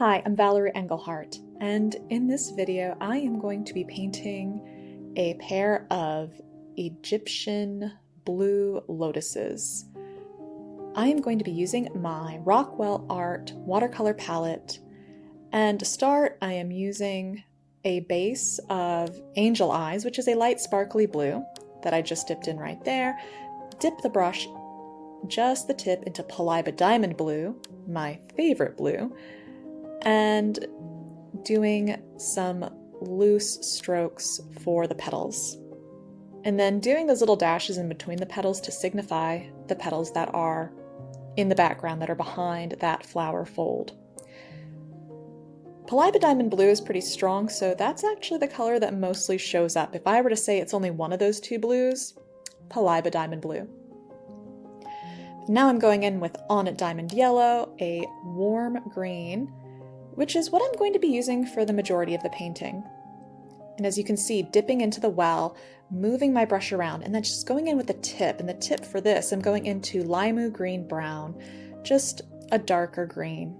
Hi, I'm Valerie Engelhardt, and in this video I am going to be painting a pair of Egyptian blue lotuses. I am going to be using my Rockwell Art watercolor palette, and to start I am using a base of Angel Eyes, which is a light sparkly blue that I just dipped in right there. Dip the brush, just the tip, into Petals Diamond Blue, my favorite blue, and doing some loose strokes for the petals. And then doing those little dashes in between the petals to signify the petals that are in the background, that are behind that flower fold. Petals Diamond Blue is pretty strong, so that's actually the color that mostly shows up. If I were to say it's only one of those two blues, Petals Diamond Blue. Now I'm going in with On It Diamond Yellow, a warm green, which is what I'm going to be using for the majority of the painting. And as you can see, dipping into the well, moving my brush around, and then just going in with the tip. And the tip for this, I'm going into Limu Green Brown, just a darker green.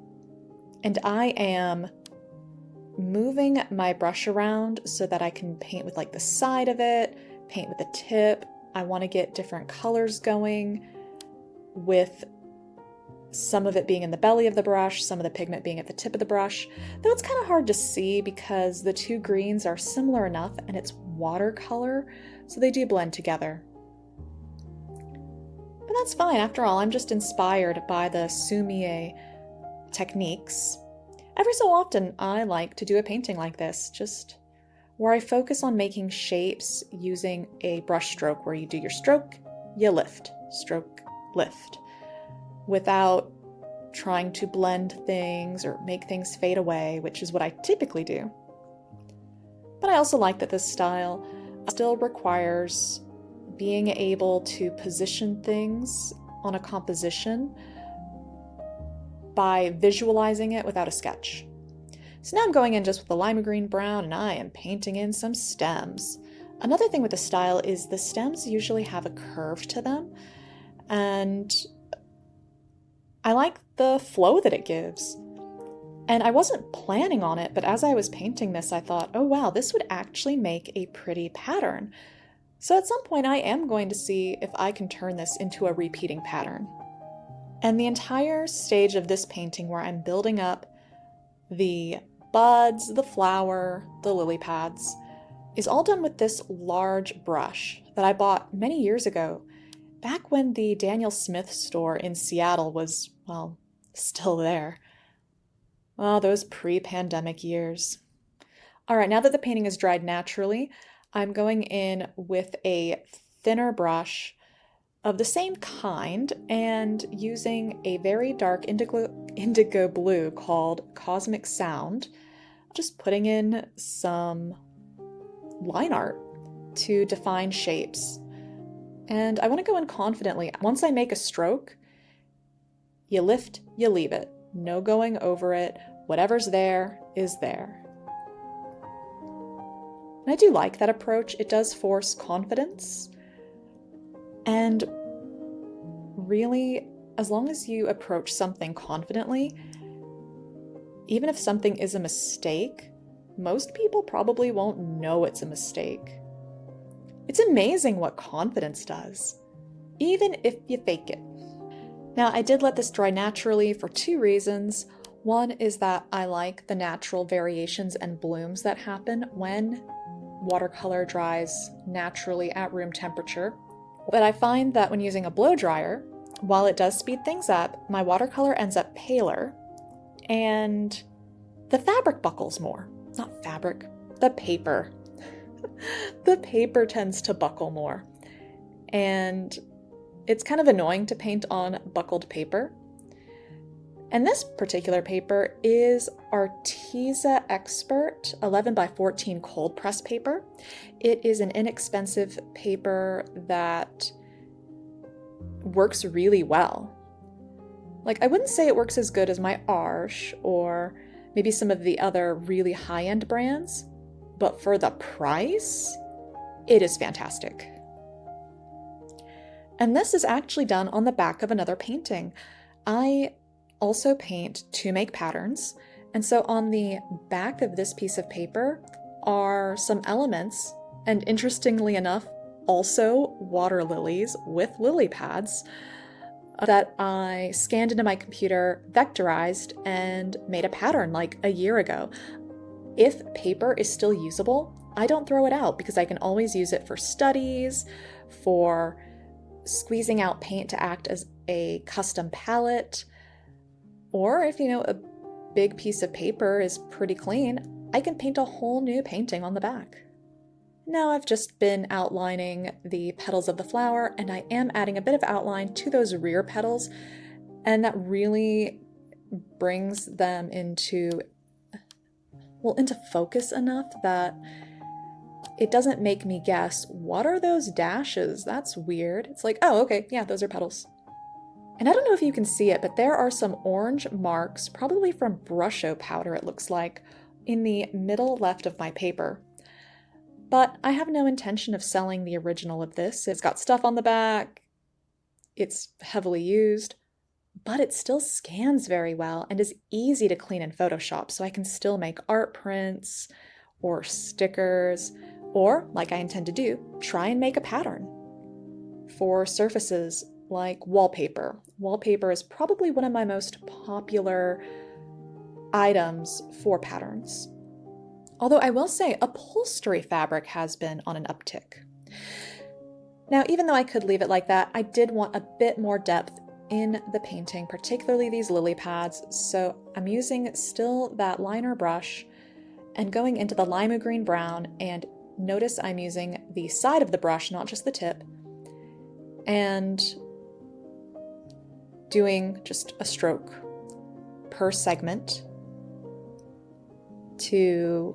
And I am moving my brush around so that I can paint with like the side of it, paint with the tip. I want to get different colors going, with some of it being in the belly of the brush, some of the pigment being at the tip of the brush, though it's kind of hard to see because the two greens are similar enough and it's watercolor, so they do blend together. But that's fine. After all, I'm just inspired by the Sumi-e techniques. Every so often, I like to do a painting like this, just where I focus on making shapes using a brush stroke, where you do your stroke, you lift, stroke, lift, without trying to blend things or make things fade away, which is what I typically do. But I also like that this style still requires being able to position things on a composition by visualizing it without a sketch. So now I'm going in just with the lima green brown, and I am painting in some stems. Another thing with the style is the stems usually have a curve to them, and I like the flow that it gives. And I wasn't planning on it, but as I was painting this, I thought, oh wow, this would actually make a pretty pattern. So at some point I am going to see if I can turn this into a repeating pattern. And the entire stage of this painting, where I'm building up the buds, the flower, the lily pads, is all done with this large brush that I bought many years ago, back when the Daniel Smith store in Seattle was, well, still there. Well, those pre-pandemic years. All right, now that the painting is dried naturally, I'm going in with a thinner brush of the same kind and using a very dark indigo blue called Cosmic Sound, just putting in some line art to define shapes. And I want to go in confidently. Once I make a stroke, you lift, you leave it. No going over it. Whatever's there is there. And I do like that approach. It does force confidence. And really, as long as you approach something confidently, even if something is a mistake, most people probably won't know it's a mistake. It's amazing what confidence does, even if you fake it. Now, I did let this dry naturally for two reasons. One is that I like the natural variations and blooms that happen when watercolor dries naturally at room temperature. But I find that when using a blow dryer, while it does speed things up, my watercolor ends up paler and the fabric buckles more. Not fabric, the paper. The paper tends to buckle more, and it's kind of annoying to paint on buckled paper. And this particular paper is Arteza Expert 11 by 14 cold press paper. It is an inexpensive paper that works really well. Like, I wouldn't say it works as good as my Arche or maybe some of the other really high-end brands, but for the price, it is fantastic. And this is actually done on the back of another painting. I also paint to make patterns, And so on the back of this piece of paper are some elements, and interestingly enough, also water lilies with lily pads that I scanned into my computer, vectorized, and made a pattern like a year ago. If paper is still usable, I don't throw it out because I can always use it for studies, for squeezing out paint to act as a custom palette, or if, a big piece of paper is pretty clean, I can paint a whole new painting on the back. Now I've just been outlining the petals of the flower, and I am adding a bit of outline to those rear petals, and that really brings them into focus enough that it doesn't make me guess, what are those dashes? That's weird. It's like, oh, okay, yeah, those are petals. And I don't know if you can see it, but there are some orange marks, probably from Brushwork powder, it looks like, in the middle left of my paper. But I have no intention of selling the original of this. It's got stuff on the back, it's heavily used, but it still scans very well and is easy to clean in Photoshop, so I can still make art prints or stickers, or, like I intend to do, try and make a pattern. For surfaces like wallpaper. Wallpaper is probably one of my most popular items for patterns. Although I will say upholstery fabric has been on an uptick. Now, even though I could leave it like that, I did want a bit more depth in the painting, particularly these lily pads, so I'm using still that liner brush and going into the lima green brown, and notice I'm using the side of the brush, not just the tip, and doing just a stroke per segment to,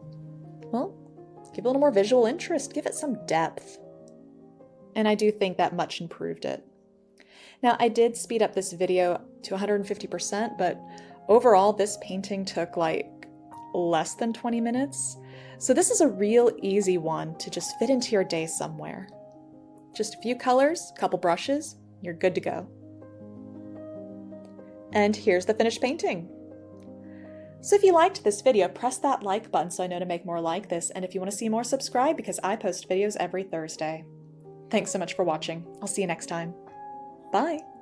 give a little more visual interest, give it some depth. And I do think that much improved it. Now, I did speed up this video to 150%, but overall this painting took like less than 20 minutes. So this is a real easy one to just fit into your day somewhere. Just a few colors, a couple brushes, you're good to go. And here's the finished painting. So if you liked this video, press that like button so I know to make more like this, and if you want to see more, subscribe because I post videos every Thursday. Thanks so much for watching. I'll see you next time. Bye!